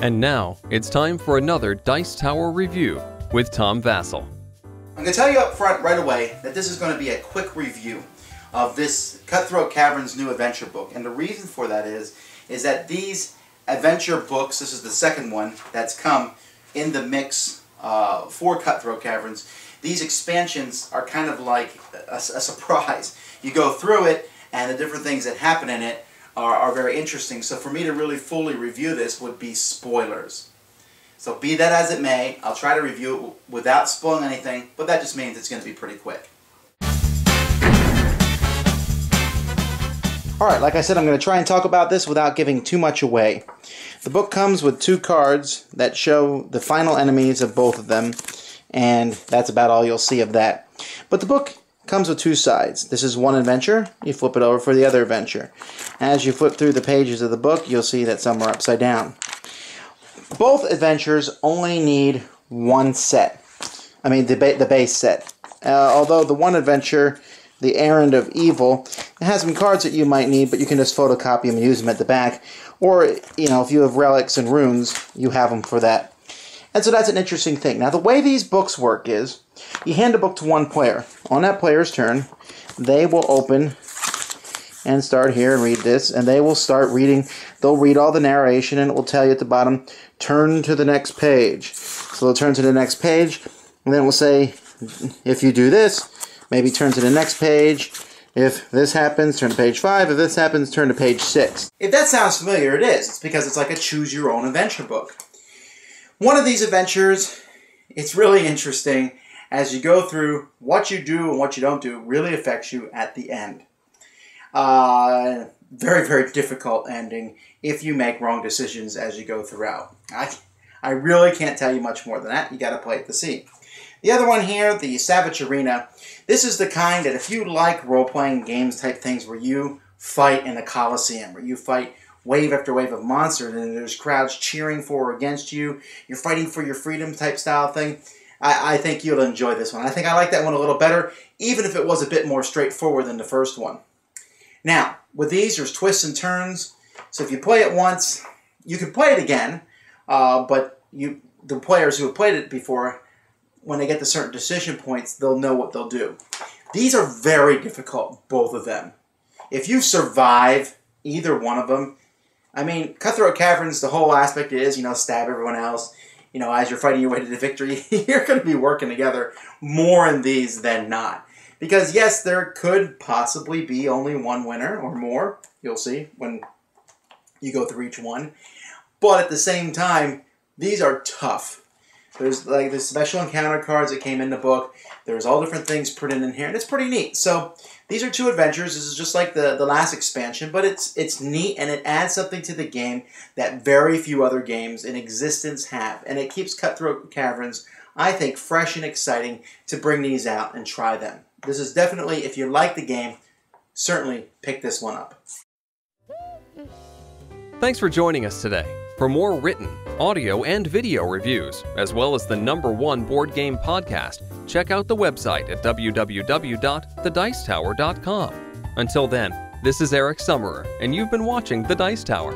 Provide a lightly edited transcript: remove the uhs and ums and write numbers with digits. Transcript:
And now, it's time for another Dice Tower review with Tom Vasel. I'm going to tell you up front right away that this is going to be a quick review of this Cutthroat Caverns new adventure book. And the reason for that is that these adventure books, this is the second one that's come in the mix for Cutthroat Caverns. These expansions are kind of like a surprise. You go through it and the different things that happen in it are very interesting. So for me to really fully review this would be spoilers. So be that as it may, I'll try to review it without spoiling anything, but that just means it's going to be pretty quick. Alright, like I said, I'm going to try and talk about this without giving too much away. The book comes with 2 cards that show the final enemies of both of them, and that's about all you'll see of that. But the book comes with 2 sides. This is one adventure, you flip it over for the other adventure. As you flip through the pages of the book, you'll see that some are upside down. Both adventures only need 1 set. I mean, the base set. Although the one adventure, The Errand of Evil, it has some cards that you might need, but you can just photocopy them and use them at the back. Or, you know, if you have relics and runes, you have them for that. And so that's an interesting thing. Now, the way these books work is, you hand a book to one player. On that player's turn, they will open and start here and read this, and they will start reading. They'll read all the narration, and it will tell you at the bottom, turn to the next page. So they'll turn to the next page, and then it will say, if you do this, maybe turn to the next page. If this happens, turn to page 5. If this happens, turn to page 6. If that sounds familiar, it is. It's because it's like a choose-your-own adventure book. One of these adventures, it's really interesting. As you go through, what you do and what you don't do really affects you at the end. Very, very difficult ending if you make wrong decisions as you go throughout. I really can't tell you much more than that. You got to play it to see. The other one here, the Savage Arena, this is the kind that if you like role-playing games type things where you fight in a coliseum, where you fight wave after wave of monsters and there's crowds cheering for or against you, you're fighting for your freedom type style thing, I think you'll enjoy this one. I think I like that one a little better, even if it was a bit more straightforward than the first one. Now, with these, there's twists and turns, so if you play it once, you can play it again, but the players who have played it before, when they get to certain decision points, they'll know what they'll do. These are very difficult, both of them. If you survive either one of them, I mean, Cutthroat Caverns, the whole aspect is, you know, stab everyone else. You know, as you're fighting your way to the victory, you're going to be working together more in these than not. Because, yes, there could possibly be only one winner or more. You'll see when you go through each one. But at the same time, these are tough. There's like the special encounter cards that came in the book. There's all different things printed in here, and it's pretty neat. So these are 2 adventures. This is just like the last expansion, but it's neat, and it adds something to the game that very few other games in existence have. And it keeps Cutthroat Caverns, I think, fresh and exciting to bring these out and try them. This is definitely, if you like the game, certainly pick this one up. Thanks for joining us today. For more written, audio, and video reviews, as well as the #1 board game podcast, check out the website at www.thedicetower.com. Until then, this is Eric Summerer, and you've been watching The Dice Tower.